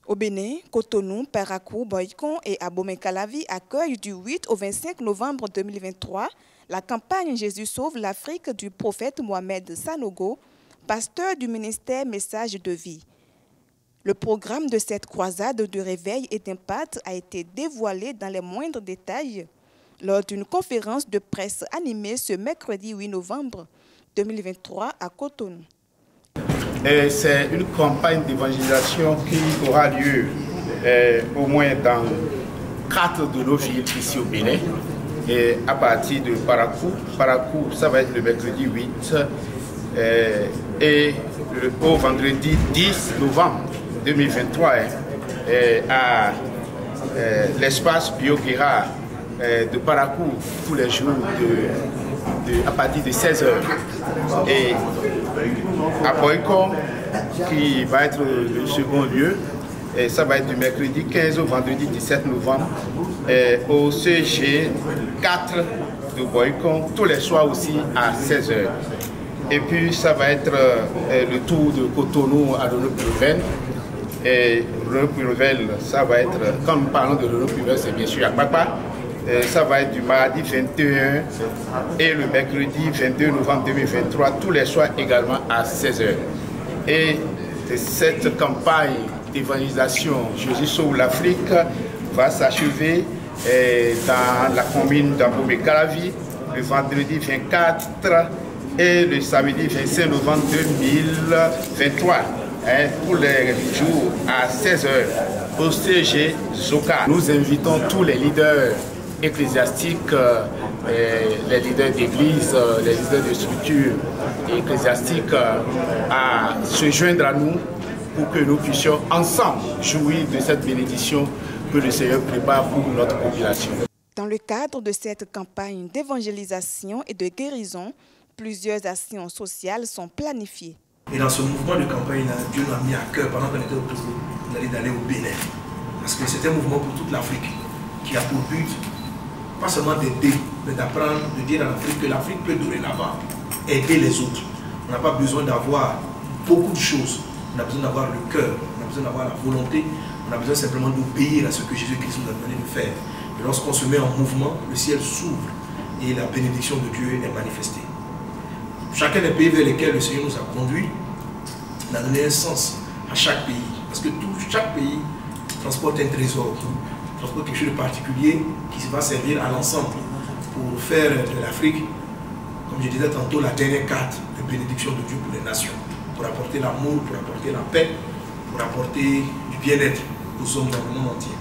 Au Bénin, Cotonou, Parakou, Boycon et Abomey-Calavi accueillent du 8 au 25 novembre 2023 la campagne Jésus sauve l'Afrique du prophète Mohamed Sanogo, pasteur du ministère Message de vie. Le programme de cette croisade de réveil et d'impact a été dévoilé dans les moindres détails lors d'une conférence de presse animée ce mercredi 8 novembre 2023 à Cotonou. C'est une campagne d'évangélisation qui aura lieu au moins dans 4 de nos villes ici au Bénin, et à partir de Parakou. Parakou, ça va être le mercredi 8 et au vendredi 10 novembre 2023 à l'espace Bioguera de Parakou tous les jours à partir de 16 h. Et à Boycon, qui va être le second lieu, et ça va être du mercredi 15 au vendredi 17 novembre, au CG 4 de Boycon, tous les soirs aussi à 16 h. Et puis ça va être le tour de Cotonou à Renaud-Purvel. Et Renaud-Purvel, ça va être, quand nous parlons de Renaud-Purvel, c'est bien sûr à Papa. Ça va être du mardi 21 et le mercredi 22 novembre 2023, tous les soirs également à 16 h. Et cette campagne d'évangélisation Jésus sauve l'Afrique va s'achever dans la commune d'Abomey-Calavi le vendredi 24 et le samedi 25 novembre 2023. Tous les jours à 16 h au CG Zoka. Nous invitons tous les leaders ecclésiastiques, les leaders d'église, les leaders de structures ecclésiastiques à se joindre à nous pour que nous puissions ensemble jouir de cette bénédiction que le Seigneur prépare pour notre population. Dans le cadre de cette campagne d'évangélisation et de guérison, plusieurs actions sociales sont planifiées. Et dans ce mouvement de campagne, Dieu nous a mis à cœur pendant qu'on était au Togo d'aller au Bénin. Parce que c'est un mouvement pour toute l'Afrique qui a pour but pas seulement d'aider, mais d'apprendre, de dire à l'Afrique que l'Afrique peut dorénavant aider les autres. On n'a pas besoin d'avoir beaucoup de choses. On a besoin d'avoir le cœur, on a besoin d'avoir la volonté, on a besoin simplement d'obéir à ce que Jésus-Christ nous a demandé de faire. Et lorsqu'on se met en mouvement, le ciel s'ouvre et la bénédiction de Dieu est manifestée. Chacun des pays vers lesquels le Seigneur nous a conduits, il a donné un sens à chaque pays. Parce que chaque pays transporte un trésor, transporte quelque chose de particulier qui va servir à l'ensemble pour faire de l'Afrique, comme je disais tantôt, la dernière carte de bénédiction de Dieu pour les nations, pour apporter l'amour, pour apporter la paix, pour apporter du bien-être aux hommes dans le monde entier.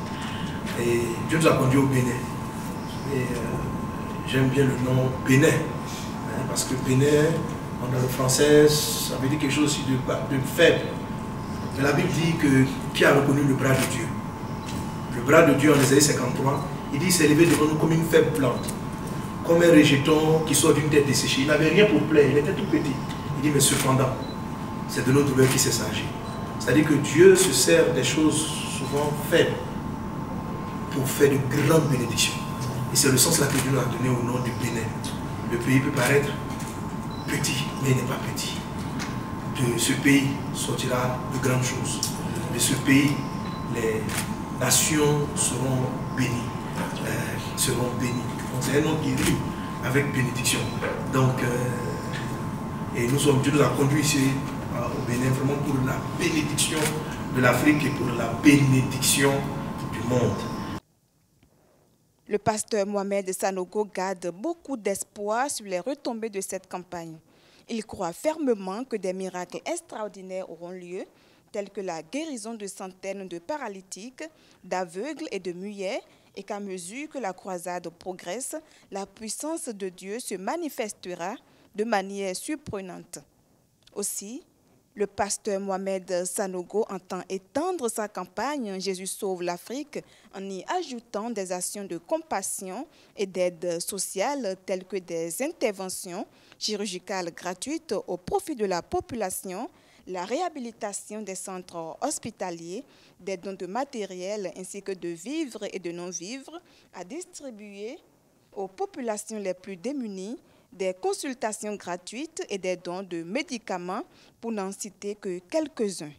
Et Dieu nous a conduits au Bénin. Et j'aime bien le nom Bénin. Parce que Bénin, dans le français, ça veut dire quelque chose aussi de faible. Mais la Bible dit que qui a reconnu le bras de Dieu? Le bras de Dieu en Ésaïe 53, il dit s'est levé devant nous comme une faible plante, comme un rejeton qui sort d'une tête desséchée. Il n'avait rien pour plaire, il était tout petit. Il dit mais cependant, c'est de nos douleurs qui s'est chargé. C'est-à-dire que Dieu se sert des choses souvent faibles pour faire de grandes bénédictions. Et c'est le sens là que Dieu nous a donné au nom du Bénin. Le pays peut paraître petit, mais il n'est pas petit. De ce pays sortira de grandes choses. De ce pays, les nations seront bénies. Donc c'est un nom qui rime avec bénédiction. Donc, et Dieu nous a conduits ici au Bénin vraiment pour la bénédiction de l'Afrique et pour la bénédiction du monde. Le pasteur Mohamed Sanogo garde beaucoup d'espoir sur les retombées de cette campagne. Il croit fermement que des miracles extraordinaires auront lieu, tels que la guérison de centaines de paralytiques, d'aveugles et de muets, et qu'à mesure que la croisade progresse, la puissance de Dieu se manifestera de manière surprenante. Aussi, le pasteur Mohamed Sanogo entend étendre sa campagne « Jésus sauve l'Afrique » en y ajoutant des actions de compassion et d'aide sociale telles que des interventions chirurgicales gratuites au profit de la population, la réhabilitation des centres hospitaliers, des dons de matériel ainsi que de vivres et de non-vivres à distribuer aux populations les plus démunies, des consultations gratuites et des dons de médicaments, pour n'en citer que quelques-uns.